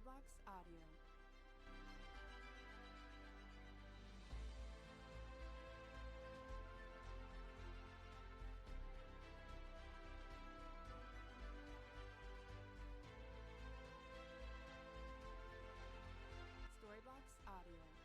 Storybox Audio. Storybox Audio.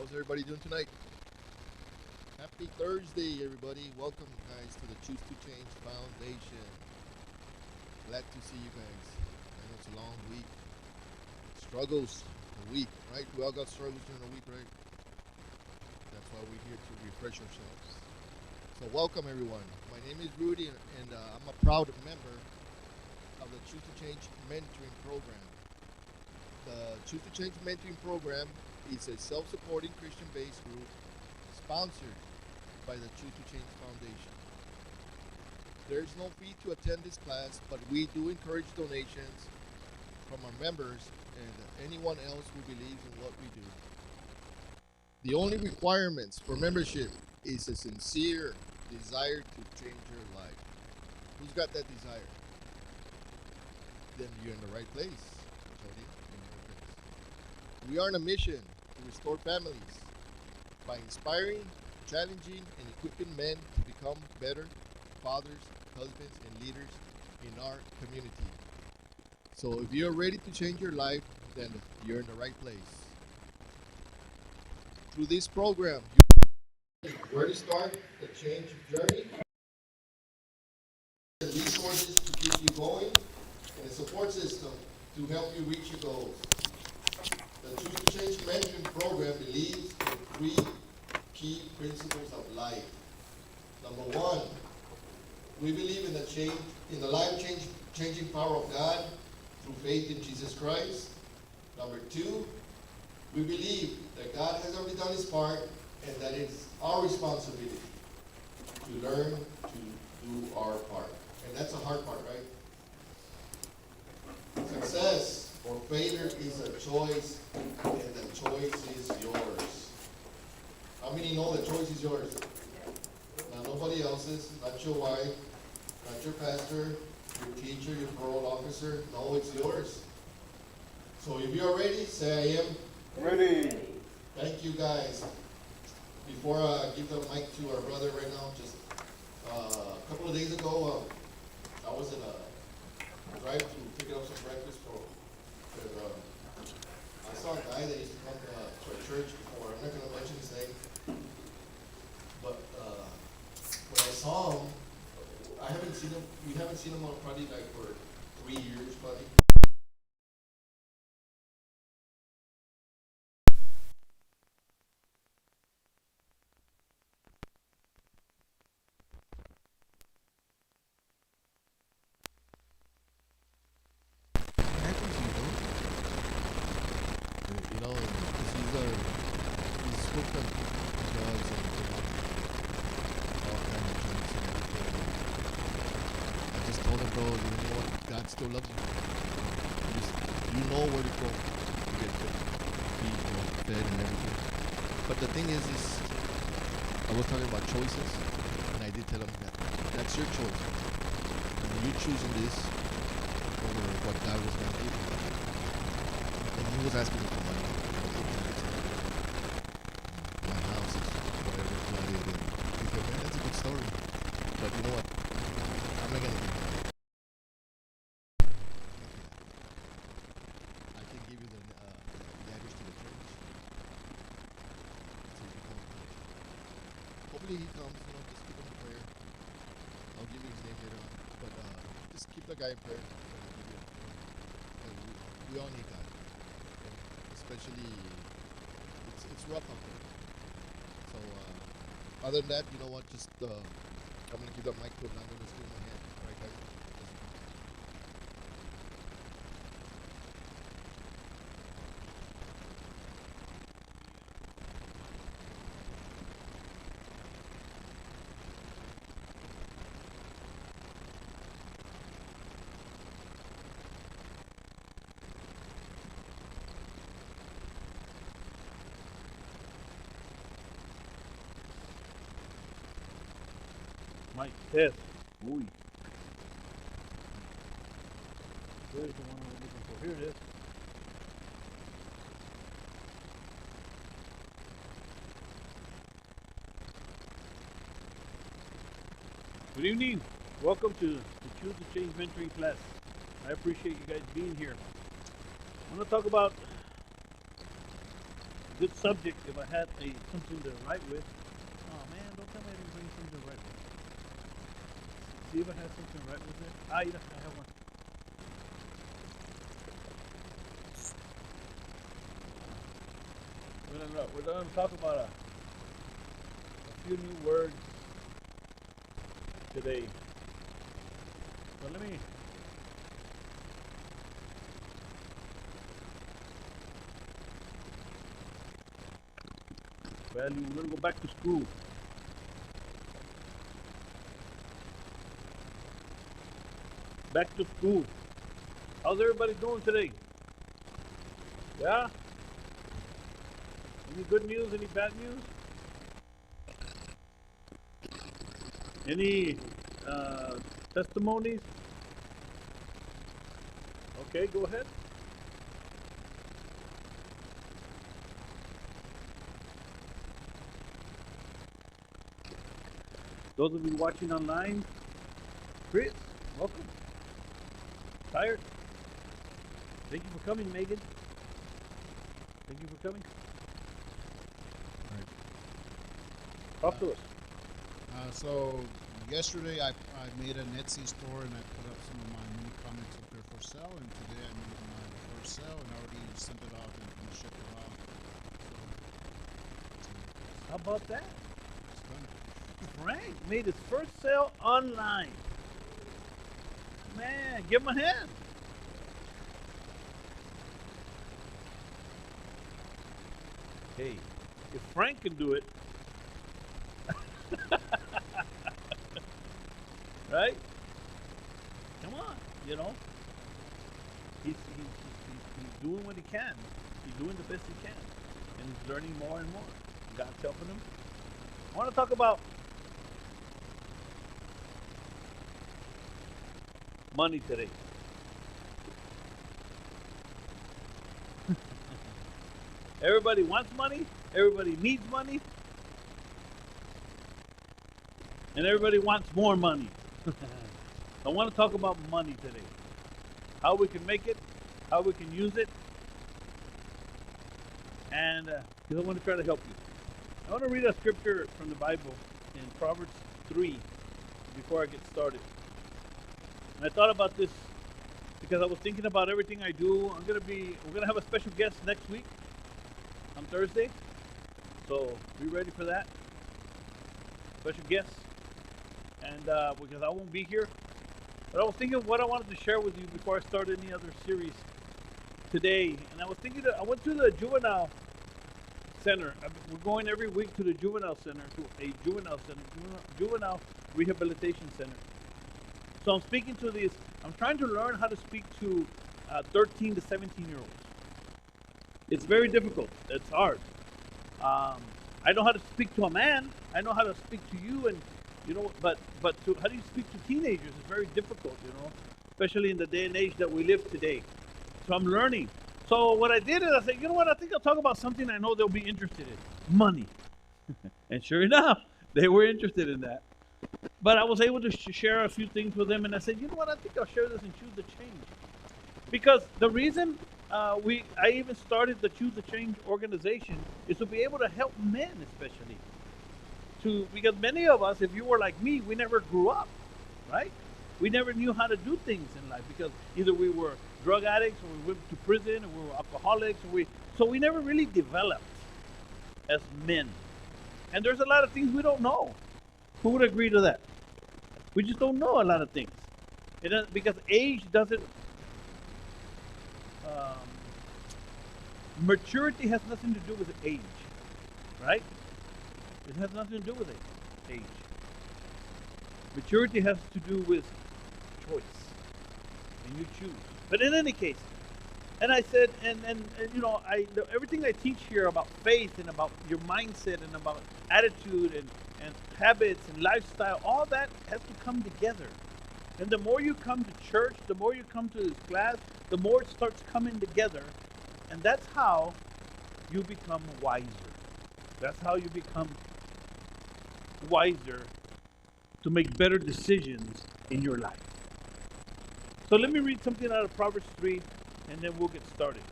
How's everybody doing tonight? Happy Thursday, everybody. Welcome, guys, to the Choose to Change Foundation. Glad to see you guys. I know it's a long week. Struggles, a week, right? We all got struggles during the week, right? That's why we're here to refresh ourselves. So, welcome, everyone. My name is Rudy, and I'm a proud member of the Choose to Change Mentoring Program. The Choose to Change Mentoring Program is a self-supporting Christian-based group sponsored by the Choose to Change Foundation. There's no fee to attend this class, but we do encourage donations from our members and anyone else who believes in what we do. The only requirements for membership is a sincere desire to change your life. Who's got that desire? Then you're in the right place. Jody, you're in the right place. We are on a mission to restore families by inspiring, challenging, and equipping men to become better fathers, husbands, and leaders in our community. So if you're ready to change your life, then you're in the right place. Through this program, where to start the change journey, the resources to keep you going, and a support system to help you reach your goals. The Choose to Change Mentoring Program believes in three key principles of life. Number one, we believe in the life-changing power of God through faith in Jesus Christ. Number two, we believe that God has already done his part and that it's our responsibility to learn to do our part. And that's a hard part, right? Success or failure is a choice, and the choice is yours. How many know the choice is yours? Not nobody else's, not your wife, not your pastor, your teacher, your parole officer. No, it's yours. So if you're ready, say I am ready. Thank you, guys. Before I give the mic to our brother right now, just a couple of days ago, I was in a drive-thru picking up some breakfast for I saw a guy that used to come to our church before. I'm not going to mention his name, but when I saw him, we haven't seen him probably like for 3 years, probably. You know, because he's hooked on drugs and all kinds of drinks and everything. I just told him, bro, you know what? God still loves you. You know where to go to get fed and everything. But the thing is I was talking about choices, and I did tell him that that's your choice. I mean, you're choosing this over what God was going to give you. And he was asking me for money. My house is whatever flooded. And he said, man, that's a good story. But you know what? I'm not going to give you that. I can give you the address to the church. So you can come. Hopefully he comes. You know, just keep him in prayer. I'll give you his name later on. But just keep the guy in prayer. We all need God. Especially, it's rough out there. So, other than that, you know what? Just I'm gonna give that mic to him. I'm gonna steal my hand. All right, guys. Mike, test. Uy. Where's the one I'm looking for? Here it is. Good evening. Welcome to the Choose to Change Mentoring class. I appreciate you guys being here. I'm going to talk about good subject if I had something to write with. Oh man, don't tell me I didn't bring something to write with. See if I had something to write with it. Ah, yeah, I have one. We're gonna talk about a few new words today. So let me. Value. We're gonna go back to school. Back to school. How's everybody doing today? Yeah? Any good news? Any bad news? Any testimonies? Okay, go ahead. Those of you watching online, Chris, welcome. Tired? Thank you for coming, Megan. Thank you for coming. Right. Talk to us. So yesterday I made an Etsy store and I put up some of my new comics up there for sale. And today I made my first sale and I already sent it off and shipped it off. How about that? It's done. Frank made his first sale online. Man, give him a hand. Hey, if Frank can do it, right? Come on, you know. He's doing what he can. He's doing the best he can. And he's learning more and more. God's helping him. I want to talk about money today. Everybody wants money, everybody needs money, and everybody wants more money. I want to talk about money today. How we can make it, how we can use it, and I want to try to help you. I want to read a scripture from the Bible in Proverbs 3 before I get started. And I thought about this because I was thinking about everything I do. We're gonna have a special guest next week on Thursday, so be ready for that. Special guest, and because I won't be here, but I was thinking of what I wanted to share with you before I start any other series today. And I was thinking that I went to the juvenile center. We're going every week to the juvenile center, to a juvenile center, juvenile rehabilitation center. So I'm speaking to these. I'm trying to learn how to speak to 13 to 17-year-olds. It's very difficult. It's hard. I know how to speak to a man. I know how to speak to you, and but how do you speak to teenagers is very difficult. Especially in the day and age that we live today. So I'm learning. So what I did is I said, you know what? I think I'll talk about something I know they'll be interested in: money. And sure enough, they were interested in that. But I was able to share a few things with them, and I said, you know what? I think I'll share this and choose the change. Because the reason I even started the Choose the Change organization is to be able to help men, especially. Because many of us, if you were like me, we never grew up, right? We never knew how to do things in life because either we were drug addicts or we went to prison or we were alcoholics. So we never really developed as men. And there's a lot of things we don't know. Who would agree to that? We just don't know a lot of things. Because age doesn't... maturity has nothing to do with age, right? It has nothing to do with age. Maturity has to do with choice, and you choose. But in any case, and I said, and everything I teach here about faith and about your mindset and about attitude and habits and lifestyle, all that has to come together. And the more you come to church, the more you come to this class, the more it starts coming together. And that's how you become wiser. That's how you become wiser to make better decisions in your life. So let me read something out of Proverbs 3, and then we'll get started.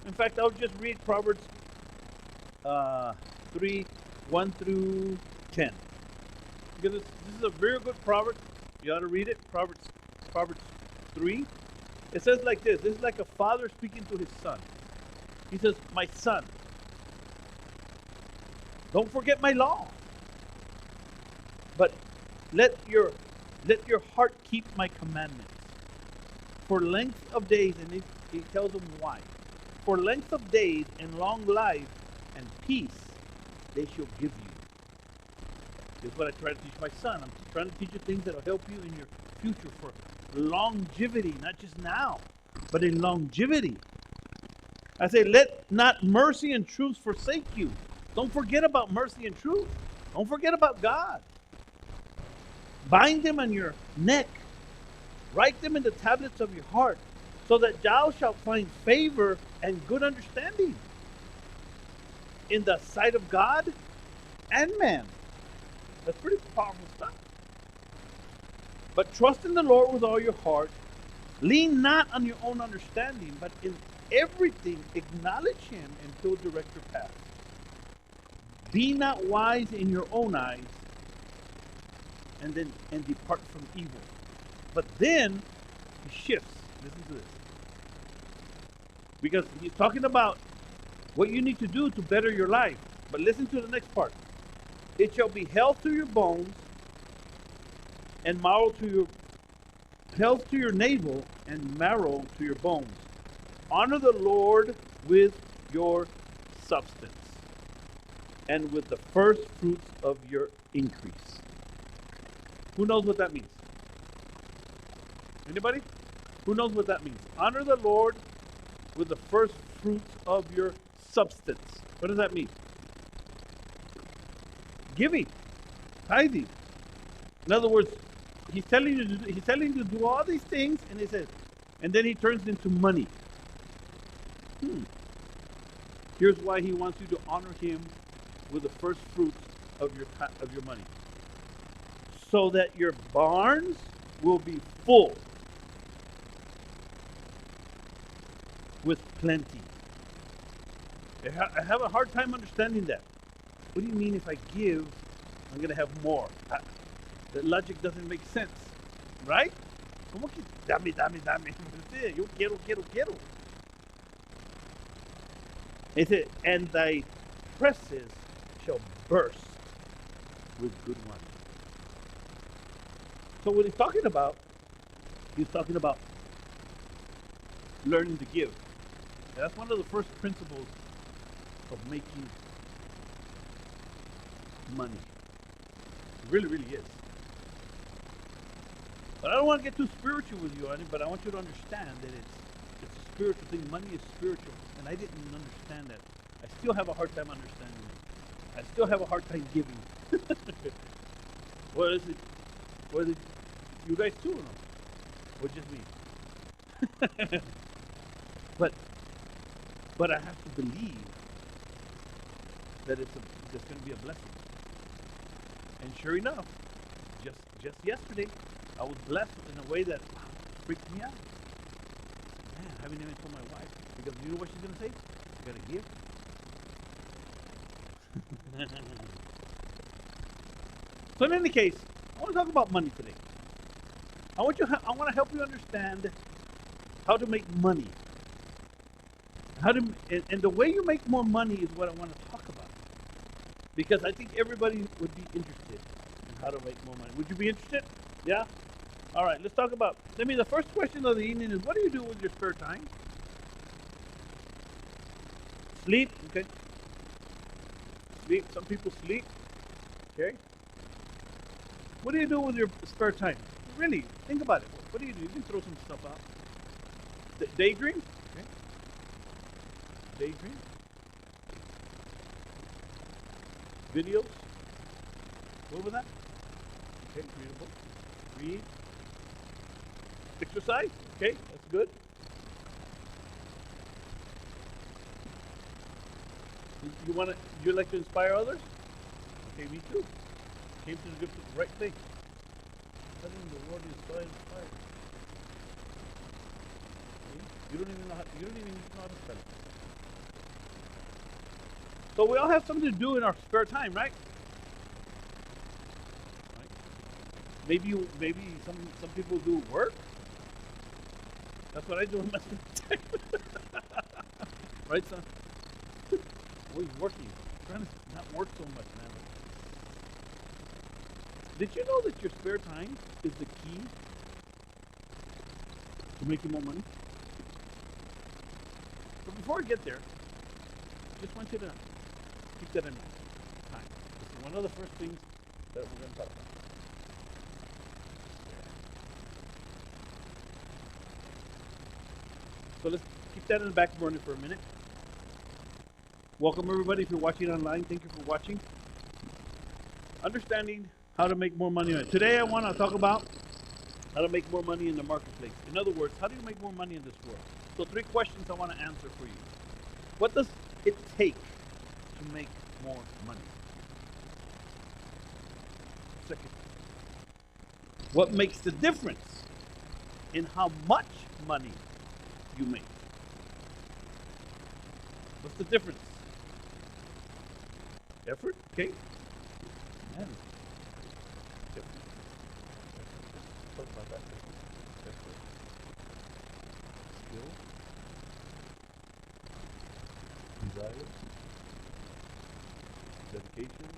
In fact, I'll just read Proverbs uh, 3, 1 through 10. Because this is a very good proverb. You ought to read it. Proverbs 3. It says like this. This is like a father speaking to his son. He says, my son, don't forget my law, but let your heart keep my commandments. For length of days, and he tells them why. For length of days and long life and peace they shall give you. This is what I try to teach my son. I'm trying to teach you things that will help you in your future for longevity, not just now, but in longevity. I say, let not mercy and truth forsake you. Don't forget about mercy and truth. Don't forget about God. Bind them on your neck. Write them in the tablets of your heart, so that thou shalt find favor and good understanding in the sight of God and man. That's pretty powerful stuff. But trust in the Lord with all your heart. Lean not on your own understanding, but in everything acknowledge him, and he'll direct your path. Be not wise in your own eyes, and depart from evil. But then he shifts. Listen to this. Because he's talking about what you need to do to better your life. But listen to the next part. It shall be health to your bones, and marrow to your health to your navel, and marrow to your bones. Honor the Lord with your substance, and with the first fruits of your increase. Who knows what that means? Anybody? Who knows what that means? Honor the Lord with the first fruits of your substance. What does that mean? Giving, tithing. In other words, he's telling you to do all these things, and he says, and then he turns into money. Here's why he wants you to honor him with the first fruits of your money, so that your barns will be full with plenty. I have a hard time understanding that. What do you mean if I give, I'm going to have more? That logic doesn't make sense, right? ¿Cómo que dame? Yo quiero. It said, and thy presses shall burst with good wine. So what he's talking about learning to give. That's one of the first principles of making money. It really, really is. But I don't want to get too spiritual with you on it, but I want you to understand that it's a spiritual thing. Money is spiritual. And I didn't understand that. I still have a hard time understanding it. I still have a hard time giving. What is it? You guys too or no? Or just me? But I have to believe that it's going to be a blessing. And sure enough, just yesterday, I was blessed in a way that freaked me out. Man, I haven't even told my wife, because you know what she's going to say? You got to give. So in any case, I want to talk about money today. I want to help you understand how to make money. And the way you make more money is what I want to talk about. Because I think everybody would be interested in how to make more money. Would you be interested? Yeah? All right, let's talk about, the first question of the evening is, what do you do with your spare time? Sleep, okay. Sleep, some people sleep, okay. What do you do with your spare time? Really, think about it. What do? You can throw some stuff out. Daydream? Okay. Daydream. Videos. What was that? Okay, read a book. Read. Exercise. Okay, that's good. You like to inspire others? Okay, me too. Came to the right thing. Studying the word is so inspired. Okay? You don't even know how to spell it. So we all have something to do in our spare time, right? Right? Maybe some people do work. That's what I do in my spare time. Right, son? Always working. Trying to not work so much, man. Did you know that your spare time is the key to making more money? But before I get there, I just want you to keep that in mind. Time. This is one of the first things that we're going to talk about. So let's keep that in the back burner for a minute. Welcome everybody. If you're watching online, thank you for watching. Understanding how to make more money. Today I want to talk about how to make more money in the marketplace. In other words, how do you make more money in this world? So 3 questions I want to answer for you. What does it take to make more money? Second, what makes the difference in how much money you make? What's the difference? Effort? Okay. Man. Effort. Talk about that. Effort. Skill. Desire. Dedication.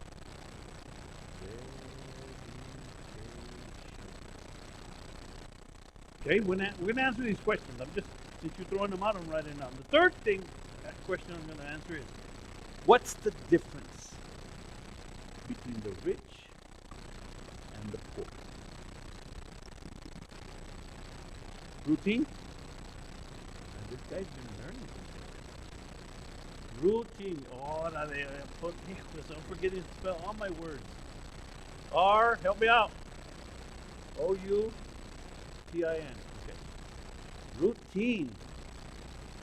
Okay, we're gonna answer these questions. Since you're throwing them out, I'm writing them down. The third question I'm gonna answer is, what's the difference between the rich and the poor? Routine? And this guy's been learning something. Routine. I'm forgetting to spell all my words. R, help me out. O-U-T-I-N. Okay. Routine.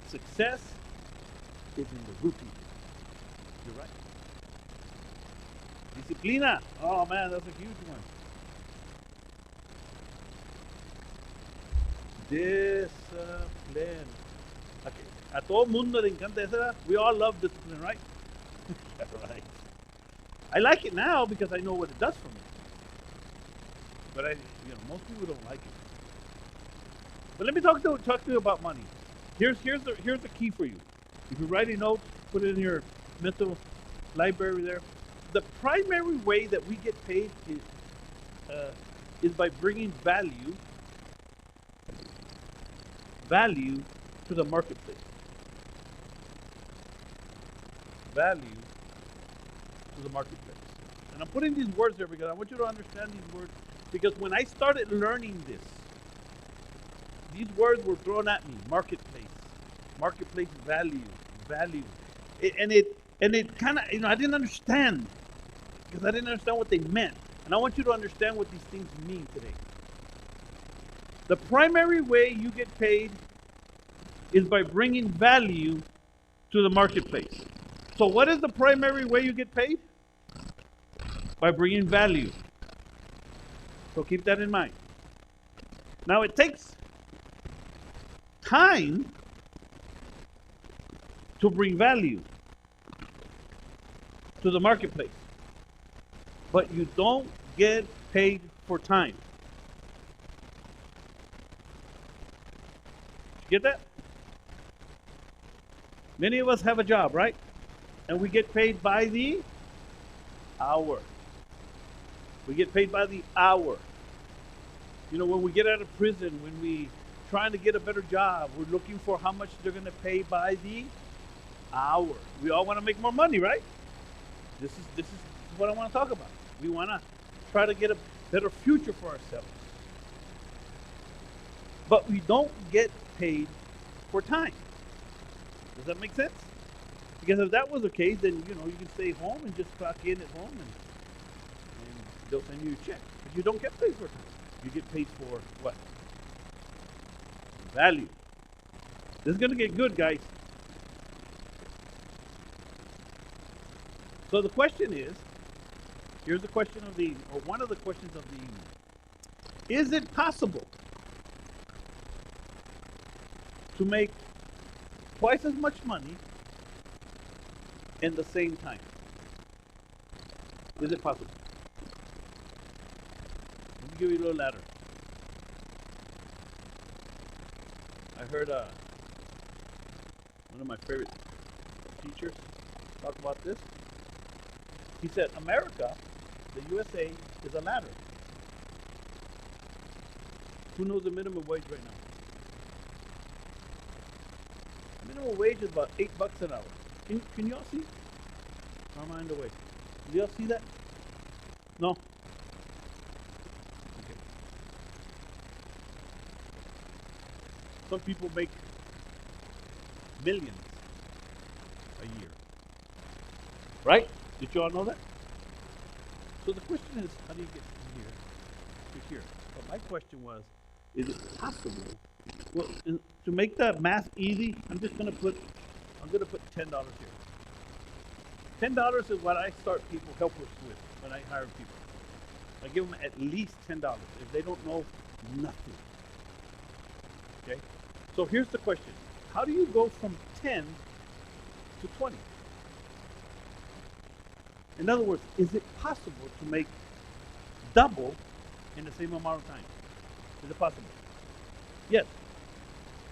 Success is in the routine. You're right. Disciplina. Oh man, that's a huge one. Discipline. Okay. A todo mundo le encanta esa. We all love discipline, right? Yeah, right. I like it now because I know what it does for me. But most people don't like it. But let me talk to you about money. Here's the key for you. If you're writing notes, put it in your mental library there. The primary way that we get paid is by bringing value to the marketplace. Value to the marketplace. And I'm putting these words there because I want you to understand these words. Because when I started learning this, these words were thrown at me. Marketplace value. And it kind of, I didn't understand. Because I didn't understand what they meant. And I want you to understand what these things mean today. The primary way you get paid is by bringing value to the marketplace. So what is the primary way you get paid? By bringing value. So keep that in mind. Now it takes time to bring value to the marketplace. But you don't get paid for time. Get that? Many of us have a job, right? And we get paid by the hour. We get paid by the hour. When we get out of prison, when we trying to get a better job, we're looking for how much they're going to pay by the hour. We all want to make more money, right? This is what I want to talk about. We want to try to get a better future for ourselves. But we don't get paid for time. Does that make sense? Because if that was the case, then you can stay home and just clock in at home and they'll send you a check. But you don't get paid for time. You get paid for what? Value. This is going to get good, guys. So the question is, here's the question one of the questions of the evening. Is it possible to make twice as much money in the same time? Is it possible? Let me give you a little ladder. I heard one of my favorite teachers talk about this. He said, America, the USA, is a ladder. Who knows the minimum wage right now? Minimum wage is about $8 an hour. Can y'all see? Or am I in the way? Do y'all see that? No? Okay. Some people make millions a year. Right? Did you all know that? So the question is, how do you get from here to here? Well, my question was, is it possible? Well, to make that math easy, I'm gonna put $10 here. $10 is what I start people helpers with when I hire people. I give them at least $10. If they don't know, nothing. Okay? So here's the question. How do you go from 10 to 20? In other words, is it possible to make double in the same amount of time? Is it possible? Yes.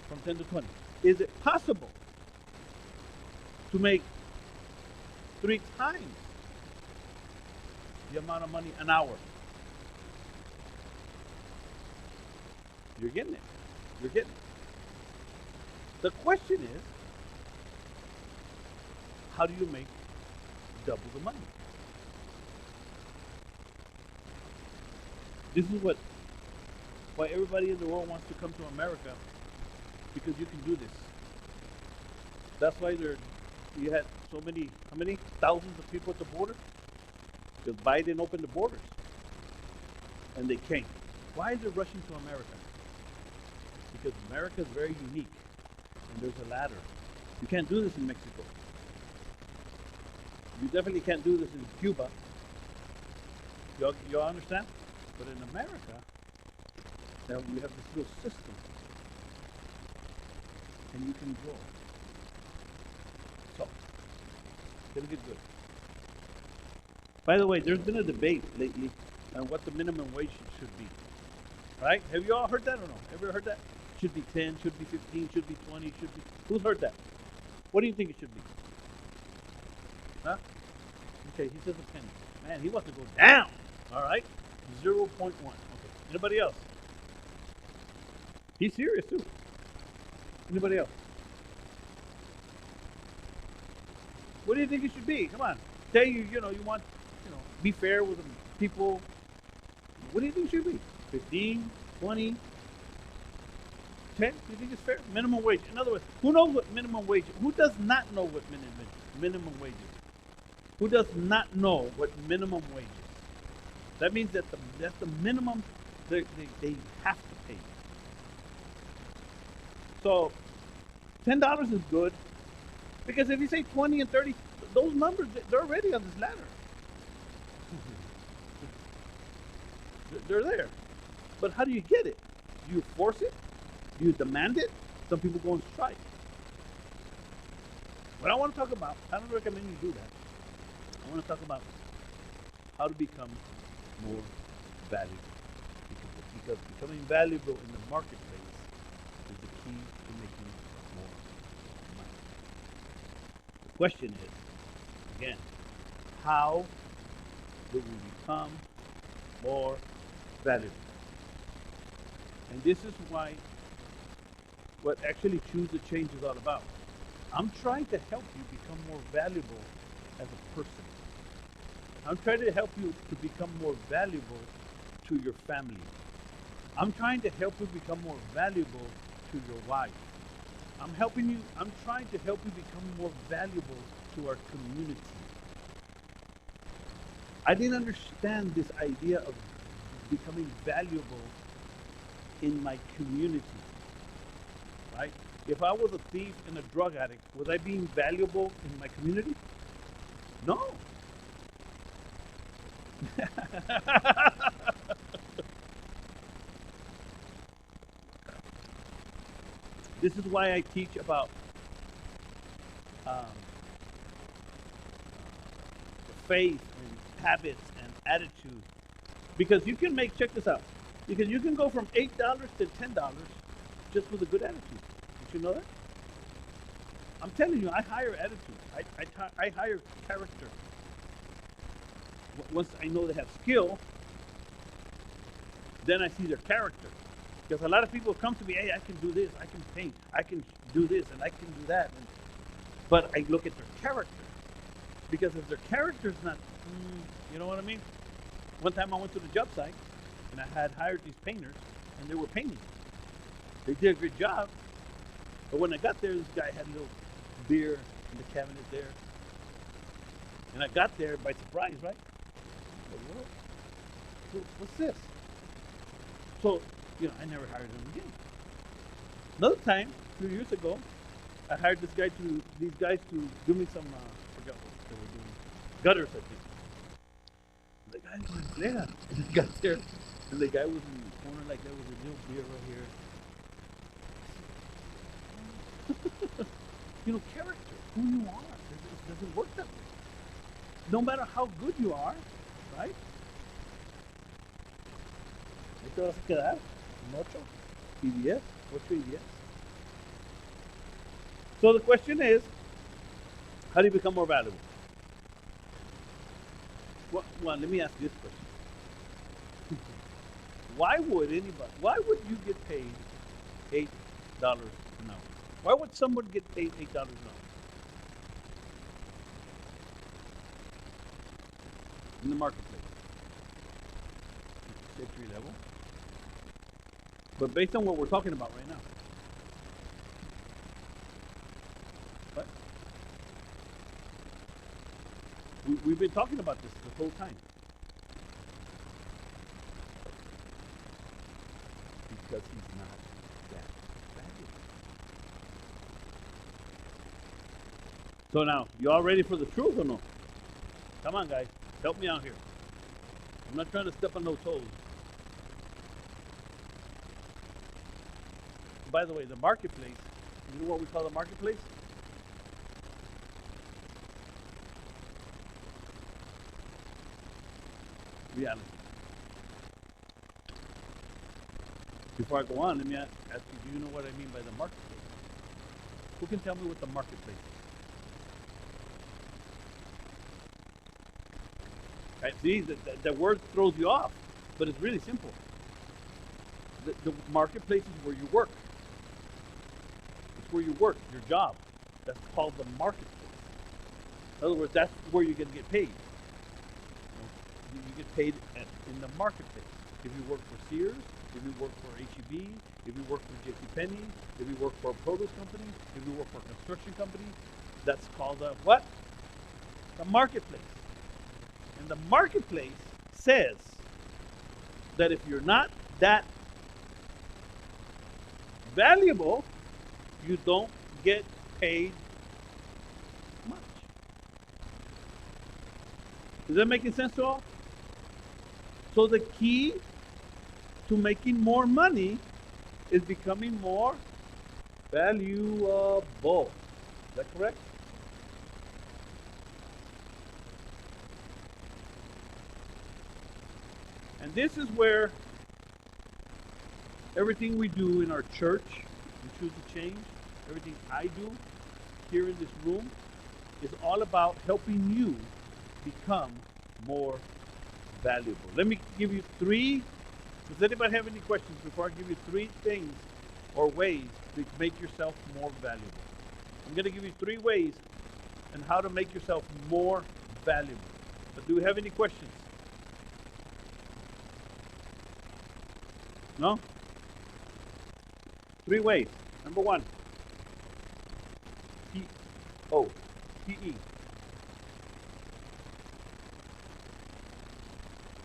From 10 to 20. Is it possible to make 3 times the amount of money an hour? You're getting it. You're getting it. The question is, how do you make double the money? This is why everybody in the world wants to come to America, because you can do this. That's why you had so many, how many thousands of people at the border? Because Biden opened the borders, and they came. Why is it rushing to America? Because America is very unique, and there's a ladder. You can't do this in Mexico. You definitely can't do this in Cuba. You understand? But in America, now you have this little system, and you can grow. So, it's gonna get good. By the way, there's been a debate lately on what the minimum wage should be. Right? Have you all heard that or no? Ever heard that? Should be 10, should be 15, should be 20, should be... Who's heard that? What do you think it should be? Huh? Okay, he says a penny. Man, he wants to go down. All right? 0.1. Okay. Anybody else? He's serious too. Anybody else? What do you think it should be? Come on. Say you want, be fair with the people. What do you think it should be? 15, 20, 10? Do you think it's fair? Minimum wage. In other words, who knows what minimum wage is? Who does not know what minimum wage is? Who does not know what minimum wage is? That means that's the minimum they have to pay. So $10 is good, because if you say 20 and 30, those numbers, they're already on this ladder. They're there. But how do you get it? Do you force it? Do you demand it? Some people go on strike. What I want to talk about, I don't recommend you do that. I want to talk about how to become more valuable. Because becoming valuable in the marketplace is the key to making more money. The question is, again, how do we become more valuable? And this is why what actually Choose the Change is all about. I'm trying to help you become more valuable as a person. I'm trying to help you to become more valuable to your family. I'm trying to help you become more valuable to your wife. I'm trying to help you become more valuable to our community. I didn't understand this idea of becoming valuable in my community, right? If I was a thief and a drug addict, was I being valuable in my community? No. This is why I teach about faith and habits and attitude. Because you can make, check this out, because you can go from $8 to $10 just with a good attitude. Did you know that? I'm telling you, I hire attitude. I hire character. Once I know they have skill, then I see their character. Because a lot of people come to me, hey, I can do this, I can paint, I can do this, and I can do that. But I look at their character. Because if their character's not, you know what I mean? One time I went to the job site, and I had hired these painters, and they were painting. They did a good job. But when I got there, this guy had a little beer in the cabinet there. And I got there by surprise, right? What's this? So, I never hired him again. Another time, a few years ago, I hired these guys to do me some, I forgot what they were doing, gutters, I think. The guy went, yeah. And I got there, and the guy was in the corner like there was a little beer right here. Character, who you are. It doesn't work that way. No matter how good you are, right? ¿Qué te vas a quedar? ¿Un 8? ¿Y 10? 8 y 10. So the question is, how do you become more valuable? Well, let me ask you this question. Why would you get paid $8 an hour? Why would someone get paid $8 an hour? In the marketplace. It's entry level. But based on what we're talking about right now. What? We've been talking about this the whole time. Because he's not that valuable. So now, you all ready for the truth or no? Come on, guys. Help me out here. I'm not trying to step on no toes. By the way, the marketplace, you know what we call the marketplace? Reality. Before I go on, let me ask you, do you know what I mean by the marketplace? Who can tell me what the marketplace is? Right, see, the word throws you off, but it's really simple. The marketplace is where you work. It's where you work, your job. That's called the marketplace. In other words, that's where you're going to get paid. You get paid in the marketplace. If you work for Sears, if you work for H-E-B, if you work for JCPenney, if you work for a produce company, if you work for a construction company, that's called a what? The marketplace. And the marketplace says that if you're not that valuable, you don't get paid much. Is that making sense to all? So the key to making more money is becoming more valuable. Is that correct? And this is where everything we do in our church, we choose to change, everything I do here in this room is all about helping you become more valuable. Let me give you 3. Does anybody have any questions before I give you 3 things or ways to make yourself more valuable? I'm going to give you 3 ways on how to make yourself more valuable. But do we have any questions? No? 3 ways. Number 1. P-E.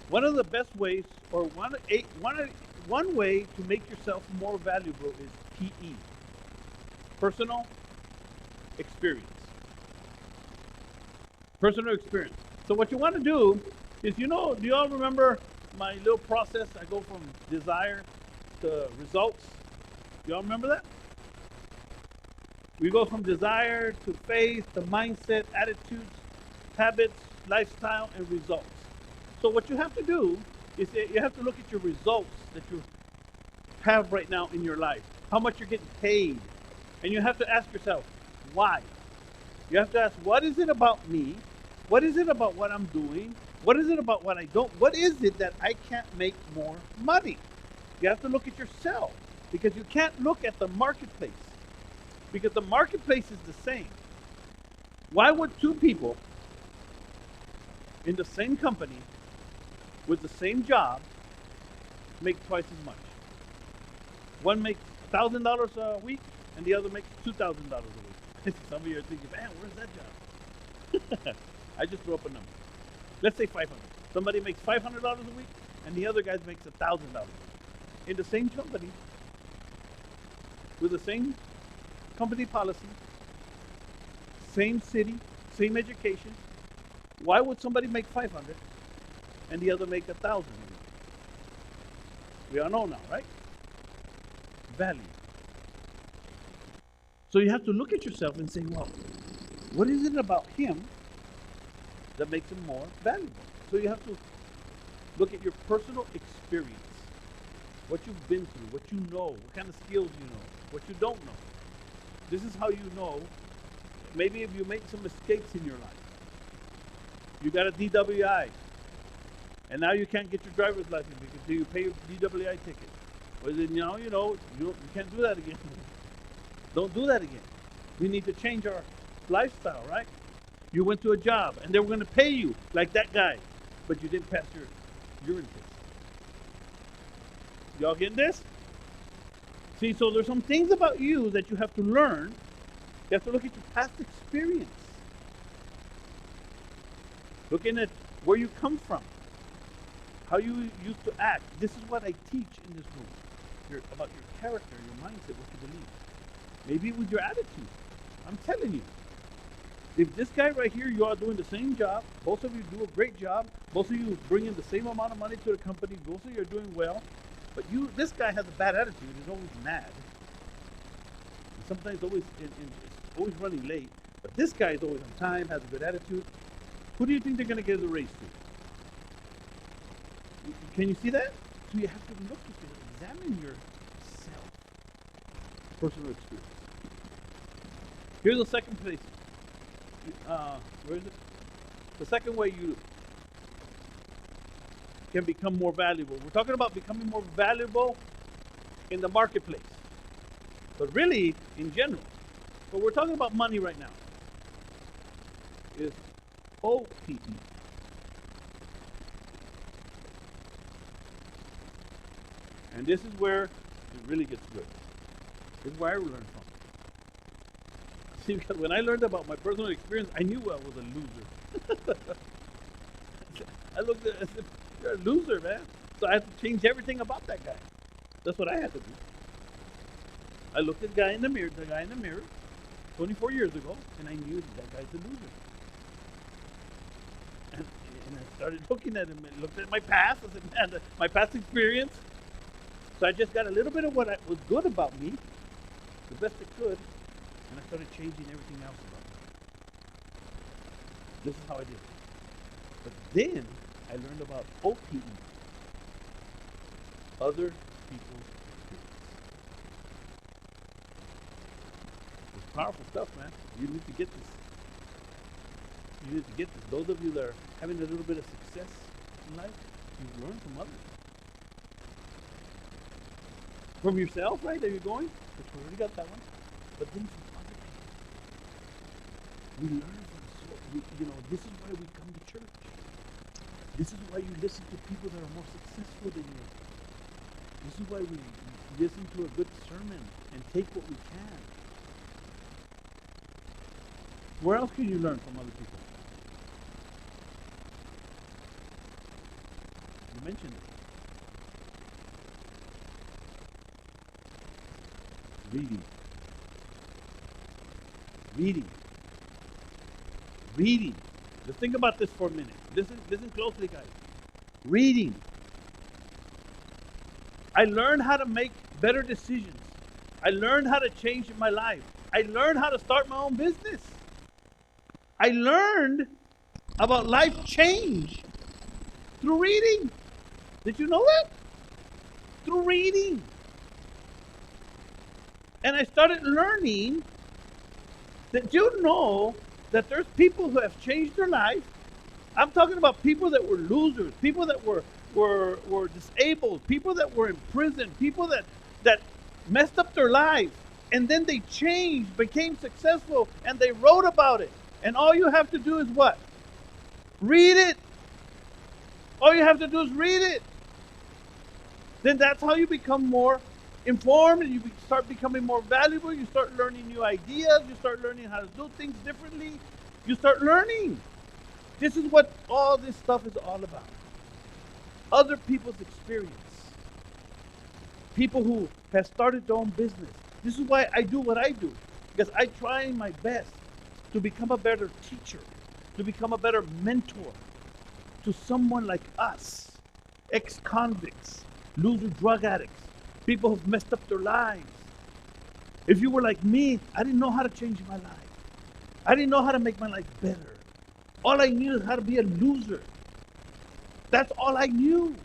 One of the best ways, or one way to make yourself more valuable is PE. Personal experience. Personal experience. So what you want to do is, do you all remember my little process? I go from desire to results. Do y'all remember that? We go from desire to faith to mindset, attitudes, habits, lifestyle, and results. So what you have to do is that you have to look at your results that you have right now in your life, how much you're getting paid. And you have to ask yourself, why? You have to ask, what is it about me? What is it about what I'm doing? What is it about what I don't? What is it that I can't make more money? You have to look at yourself, because you can't look at the marketplace, because the marketplace is the same. Why would two people in the same company with the same job make twice as much? One makes $1,000 a week, and the other makes $2,000 a week. Some of you are thinking, man, where's that job? I just threw up a number. Let's say 500. Somebody makes $500 a week, and the other guy makes $1,000 in the same company with the same company policy, same city, same education. Why would somebody make 500 and the other make 1,000? We all know now, right? Value. So you have to look at yourself and say, well, what is it about him that makes him more valuable? So you have to look at your personal experience, what you've been through, what you know, what kind of skills you know, what you don't know. This is how you know. Maybe if you make some mistakes in your life. You got a DWI, and now you can't get your driver's license because you pay your DWI ticket. Well, then you can't do that again. Don't do that again. We need to change our lifestyle, right? You went to a job, and they were going to pay you like that guy, but you didn't pass your urine test. Y'all getting this? See, so there's some things about you that you have to learn. You have to look at your past experience. Looking at where you come from, how you used to act. This is what I teach in this room. About your character, your mindset, what you believe. Maybe with your attitude. I'm telling you. If this guy right here, you are doing the same job, both of you do a great job, both of you bring in the same amount of money to the company, both of you are doing well, but this guy has a bad attitude, he's always mad. And sometimes it's always running late, but this guy is always on time, has a good attitude. Who do you think they're going to give the raise to? Can you see that? So you have to look at it, examine yourself. Personal experience. Here's the second place. Where is it? The second way you can become more valuable. We're talking about becoming more valuable in the marketplace, but really in general. But we're talking about money right now. Is OPE. And this is where it really gets good. This is where I learned from. See, because when I learned about my personal experience, I knew I was a loser. I looked at it, I said, you're a loser, man. So I had to change everything about that guy. That's what I had to do. I looked at the guy in the mirror 24 years ago, and I knew that guy's a loser. And I started looking at him and looked at my past. I said, man, my past experience. So I just got a little bit of what was good about me, the best I could, and I started changing everything else about me. This is how I did it. But then I learned about OPE, other people's experience. It's powerful stuff, man. You need to get this. You need to get this. Those of you that are having a little bit of success in life, you learn from others. From yourself, right? There you're going. But you already got that one. But then from other people. We learn from this is why we come to church. This is why you listen to people that are more successful than you. This is why we listen to a good sermon and take what we can. Where else can you learn from other people? You mentioned it. Reading. Let's think about this for a minute. Listen closely, guys. Reading. I learned how to make better decisions. I learned how to change my life. I learned how to start my own business. I learned about life change through reading. Did you know that? Through reading. And I started learning that you know that there's people who have changed their life. I'm talking about people that were losers, people that were disabled, people that were in prison, people that messed up their lives, and then they changed, became successful, and they wrote about it. And all you have to do is what? Read it. All you have to do is read it. Then that's how you become more informed, and you start becoming more valuable. You start learning new ideas. You start learning how to do things differently. You start learning. This is what all this stuff is all about. Other people's experience. People who have started their own business. This is why I do what I do. Because I try my best to become a better teacher, to become a better mentor to someone like us, ex-convicts, loser drug addicts, people who've messed up their lives. If you were like me, I didn't know how to change my life. I didn't know how to make my life better. All I knew is how to be a loser. That's all I knew.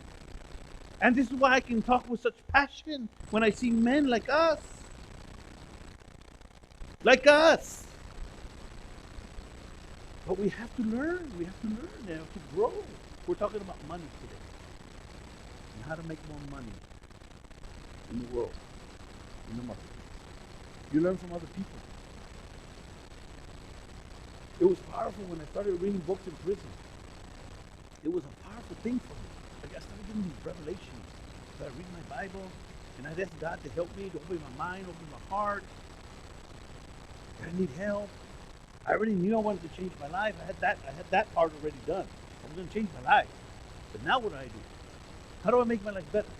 And this is why I can talk with such passion when I see men like us. Like us. But we have to learn. We have to learn. We have to grow. We're talking about money today. And how to make more money in the world, in the market. You learn from other people. It was powerful when I started reading books in prison. It was a powerful thing for me. Like I started getting these revelations. So I read my Bible, and I'd ask God to help me, to open my mind, open my heart. I need help. I already knew I wanted to change my life. I had that part already done. I was going to change my life. But now what do I do? How do I make my life better?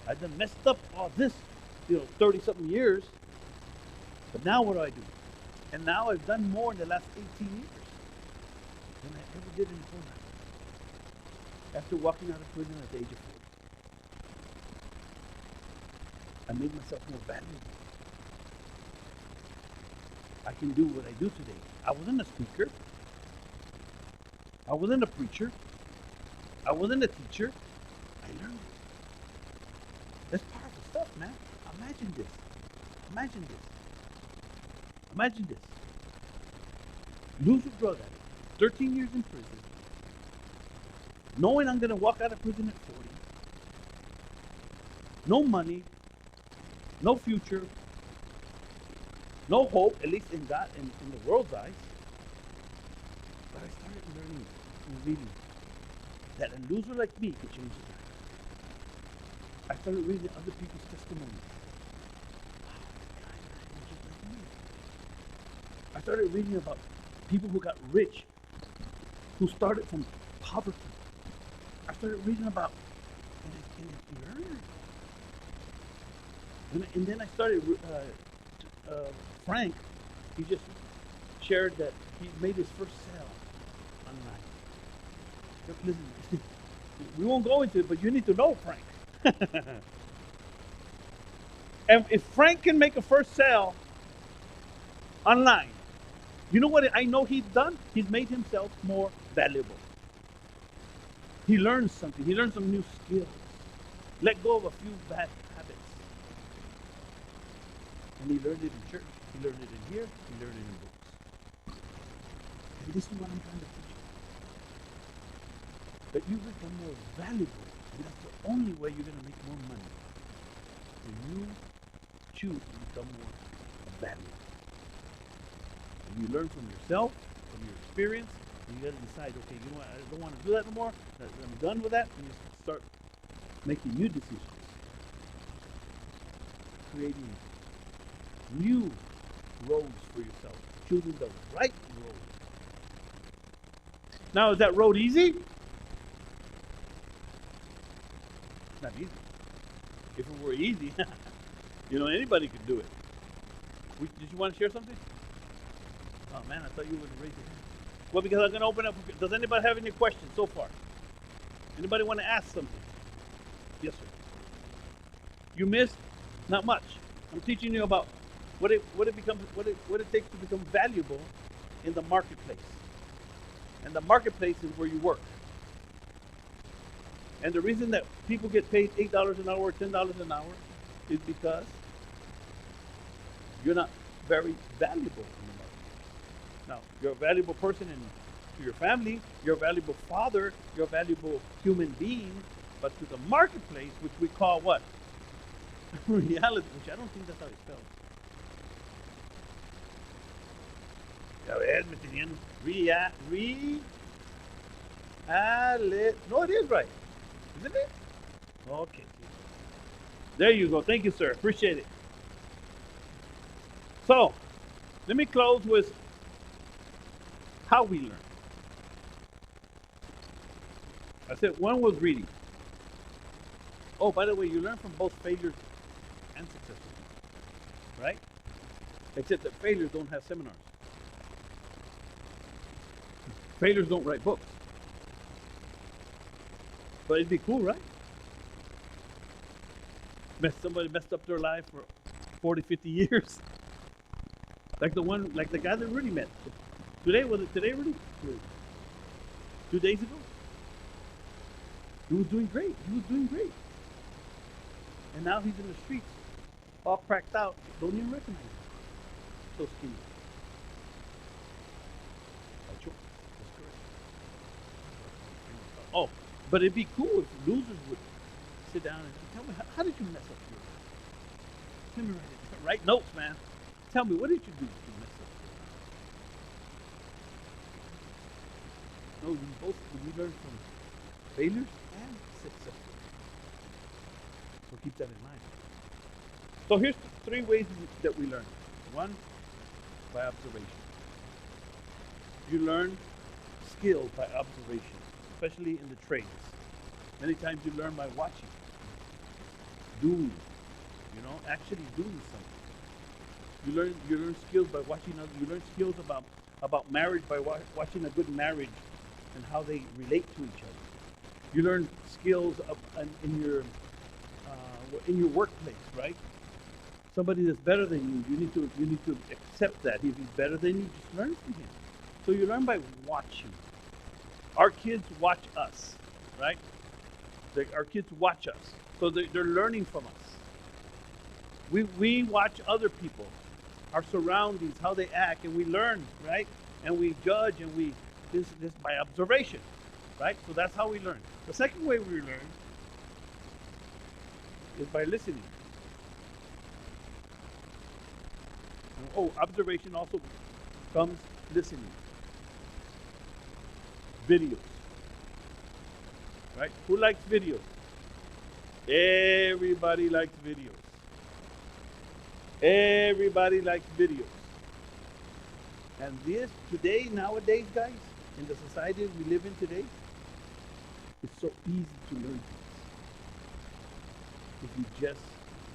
I've done messed up all this, 30-something years. But now what do I do? And now I've done more in the last 18 years than I ever did in before now. After walking out of prison at the age of 40. I made myself more valuable. I can do what I do today. I wasn't a speaker. I wasn't a preacher. I wasn't a teacher. I learned it. That's powerful stuff, man. Imagine this. Imagine this. Imagine this. Loser drug addict, 13 years in prison, knowing I'm going to walk out of prison at 40, no money, no future, no hope, at least in God, in the world's eyes. But I started learning and reading that a loser like me could change his life. I started reading other people's testimonies. I started reading about people who got rich, who started from poverty. I started reading about, and learning. And then I started, Frank, he just shared that he made his first sale online. Listen, we won't go into it, but you need to know Frank. And if Frank can make a first sale online, you know what I know he's done? He's made himself more valuable. He learned something. He learned some new skills. Let go of a few bad habits. And he learned it in church. He learned it in here. He learned it in books. And this is what I'm trying to teach you. That you become more valuable. And that's the only way you're going to make more money. When you choose to become more valuable. And you learn from yourself, from your experience, and you got to decide, okay, you know what, I don't want to do that no more. I'm done with that. And you start making new decisions. Creating new roads for yourself. Choosing the right road. Now, is that road easy? It's not easy. If it were easy, anybody could do it. Did you want to share something? Oh man, I thought you would raise your hand. Well, because I'm going to open up. Does anybody have any questions so far? Anybody want to ask something? Yes, sir. You missed? Not much. I'm teaching you about what it takes to become valuable in the marketplace. And the marketplace is where you work. And the reason that people get paid $8 an hour or $10 an hour is because you're not very valuable in the market. Now, you're a valuable person to your family, you're a valuable father, you're a valuable human being, but to the marketplace, which we call what? Reality, which I don't think that's how it's spelled. No, it is right. Isn't it? Okay. There you go. Thank you, sir. Appreciate it. So, let me close with how we learn. I said one was reading. Oh, by the way, you learn from both failures and successes, right? Except that failures don't have seminars. Failures don't write books. But it'd be cool, right? Somebody messed up their life for 40, 50 years. Like the guy that really met. Today, was it today really? 2 days ago? He was doing great. And now he's in the streets, all cracked out. Don't even recognize him. So skinny. That's correct. Oh, but it'd be cool if losers would sit down and tell me, how did you mess up your life? Tell me write notes, man. Tell me, what did you do to mess up your life? No, we learn from failures and success. So keep that in mind. So here's the 3 ways that we learn. 1, by observation. You learn skill by observation, especially in the trades. Many times you learn by watching, doing, actually doing something. You learn skills by watching others. You learn skills about marriage by watching a good marriage and how they relate to each other. You learn skills in your workplace, right? Somebody that's better than you need to accept that. If he's better than you, just learn from him. So you learn by watching. Our kids watch us, right? Our kids watch us, so they're learning from us. We watch other people, our surroundings, how they act, and we learn, right? And we judge, and this by observation, right? So that's how we learn. The second way we learn is by listening. Oh, observation also comes listening. Videos. Right? Who likes videos? Everybody likes videos. Everybody likes videos. And nowadays, guys, in the society we live in today, it's so easy to learn things. If you just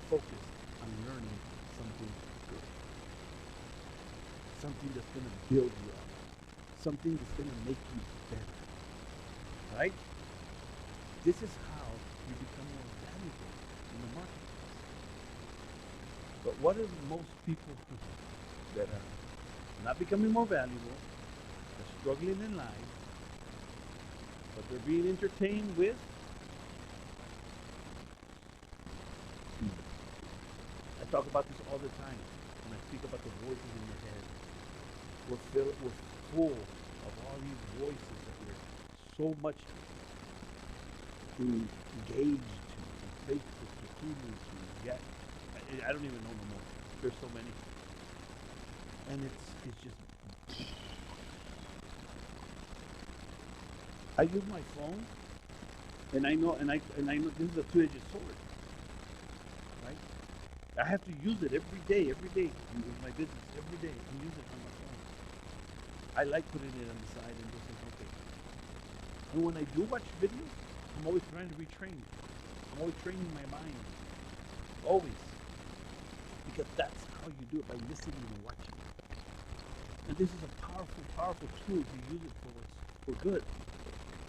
focus on learning something good. Something that's going to build you up. Something that's going to make you better. Right? This is how you become more valuable in the marketplace. But what are most people that are not becoming more valuable, they're struggling in life, but they're being entertained with I talk about this all the time when I speak about the voices in your head. We're full of all these voices that we're so much engaged to Facebook, to Hulu, to I don't even know no more. There's so many, and it's just. I use my phone, and I know this is a two-edged sword, right? I have to use it every day in my business, every day. I use it on my phone. I like putting it on the side and just saying, okay. And when I do watch videos, I'm always trying to retrain it. I'm always training my mind. Always. Because that's how you do it, by listening and watching. And this is a powerful, powerful tool if you use it for good.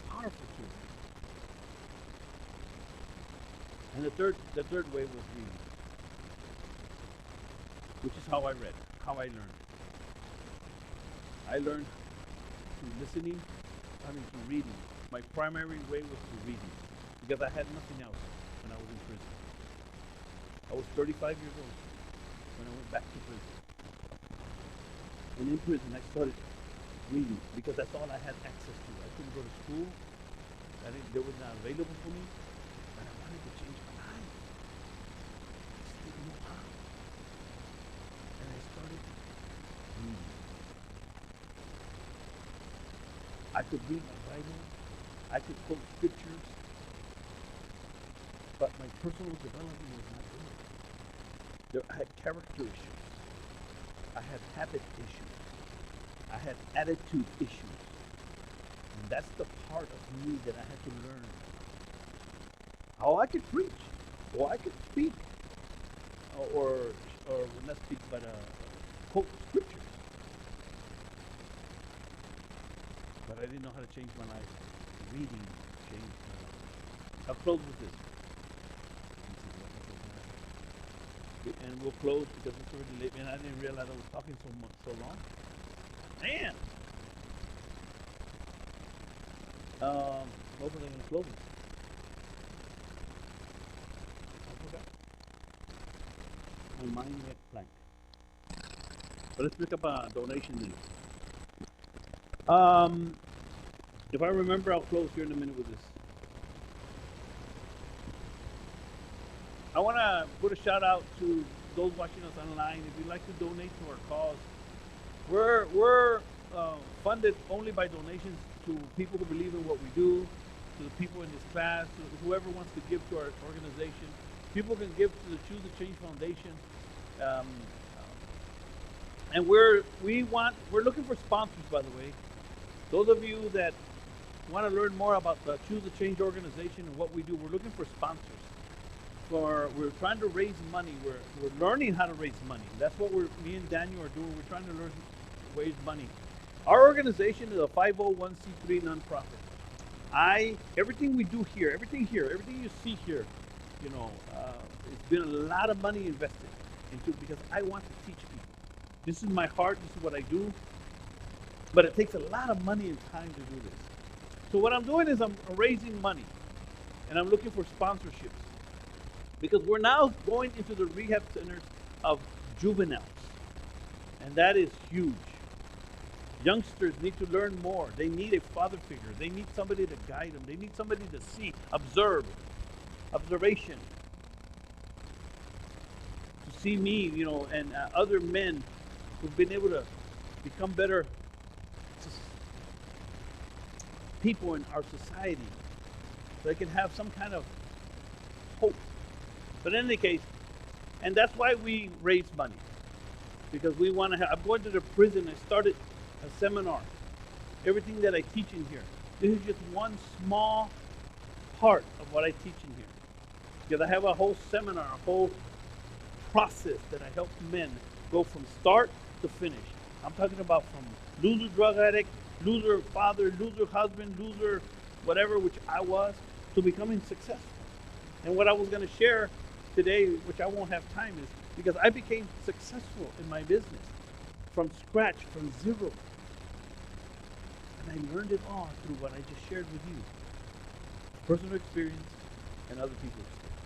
Powerful tool. And the third way was reading. Which is how I read, how I learned. I learned through listening I mean, through reading. My primary way was through reading because I had nothing else when I was in prison. I was 35 years old when I went back to prison. And in prison, I started reading because that's all I had access to. I couldn't go to school. They were not available for me. But I wanted to change my life. I just didn't know how. And I started reading. I could read my Bible. I could quote scriptures. But my personal development was not good. I had character issues. I had habit issues. I had attitude issues. And that's the part of me that I had to learn. How I could preach, or I could speak, or not speak, but quote scriptures. But I didn't know how to change my life. Reading changed my life. I'll close with this. And we'll close because it's already late. Man, I didn't realize I was talking so long. Man! Hopefully I'm going to close it. I forgot. My mind went blank. But let's pick up a donation minute. If I remember, I'll close here in a minute with this. I want to put a shout out to those watching us online. If you'd like to donate to our cause, we're funded only by donations to people who believe in what we do, to the people in this class, to whoever wants to give to our organization. People can give to the Choose the Change Foundation, and we're looking for sponsors. By the way, those of you that want to learn more about the Choose the Change organization and what we do, we're looking for sponsors. We're trying to raise money. We're learning how to raise money. That's what me and Daniel are doing. We're trying to learn raise money. Our organization is a 501c3 nonprofit. Everything we do here, everything you see here, it's been a lot of money invested into because I want to teach people. This is my heart. This is what I do. But it takes a lot of money and time to do this. So what I'm doing is I'm raising money, and I'm looking for sponsorships. Because we're now going into the rehab centers of juveniles. And that is huge. Youngsters need to learn more. They need a father figure. They need somebody to guide them. They need somebody to see, observation. To see me, and other men who've been able to become better people in our society. So they can have some kind of hope. But in any case, and that's why we raise money. Because we want to have, I'm going to the prison. I started a seminar. Everything that I teach in here. This is just one small part of what I teach in here. Because I have a whole seminar, a whole process that I help men go from start to finish. I'm talking about from loser drug addict, loser father, loser husband, loser whatever, which I was, to becoming successful. And what I was going to share today, which I won't have time, is because I became successful in my business from scratch, from zero. And I learned it all through what I just shared with you. Personal experience and other people's experience.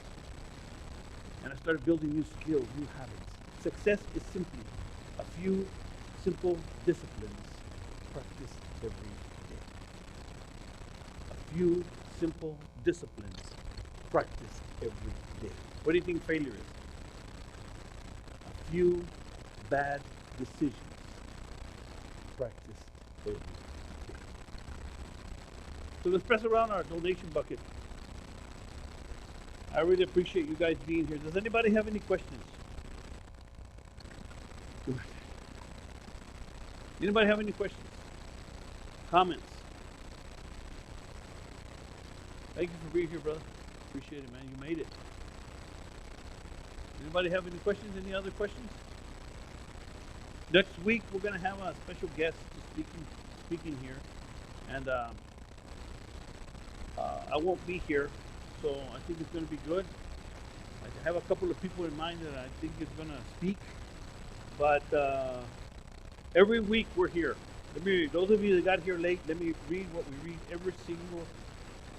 And I started building new skills, new habits. Success is simply a few simple disciplines practiced every day. A few simple disciplines practiced every day. What do you think failure is? A few bad decisions practiced every day. So let's press around our donation bucket. I really appreciate you guys being here. Does anybody have any questions? Good. Anybody have any questions? Comments? Thank you for being here, brother. Appreciate it, man. You made it. Anybody have any questions? Any other questions? Next week, we're going to have a special guest speaking here. And I won't be here, so I think it's going to be good. I have a couple of people in mind that I think is going to speak. But every week we're here. Those of you that got here late, let me read what we read every single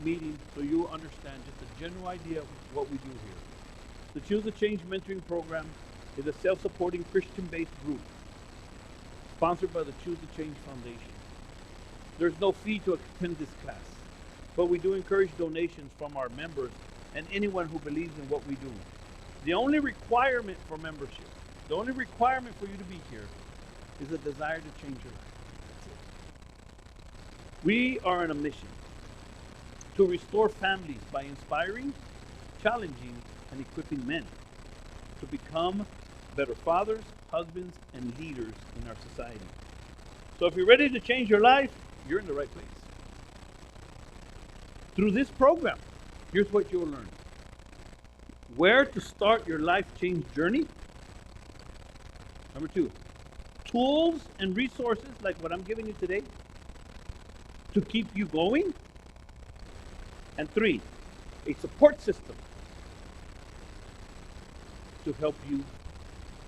meeting so you understand just a general idea of what we do here. The Choose the Change Mentoring Program is a self-supporting Christian-based group sponsored by the Choose the Change Foundation. There's no fee to attend this class, but we do encourage donations from our members and anyone who believes in what we do. The only requirement for membership, the only requirement for you to be here is a desire to change your life. That's it. We are on a mission to restore families by inspiring, challenging, and equipping men to become better fathers, husbands, and leaders in our society. So if you're ready to change your life, you're in the right place. Through this program, here's what you'll learn. Where to start your life change journey. Number 2, tools and resources like what I'm giving you today to keep you going. And 3, a support system to help you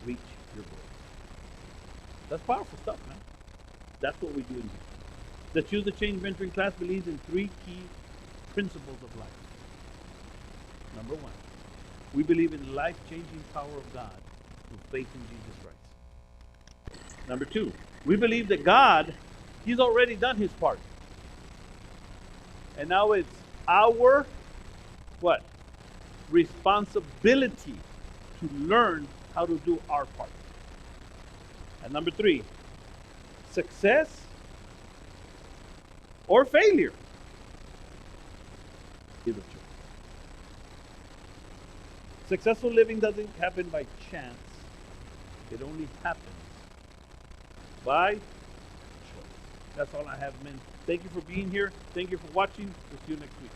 reach your goals. That's powerful stuff, man. That's what we do in here. The Choose the Change Mentoring class believes in 3 key principles of life. Number 1, we believe in the life-changing power of God through faith in Jesus Christ. Number 2, we believe that God, He's already done His part. And now it's our, what? Responsibility to learn how to do our part. And number 3, success or failure is a choice. Successful living doesn't happen by chance. It only happens by choice. That's all I have, men. Thank you for being here. Thank you for watching. We'll see you next week.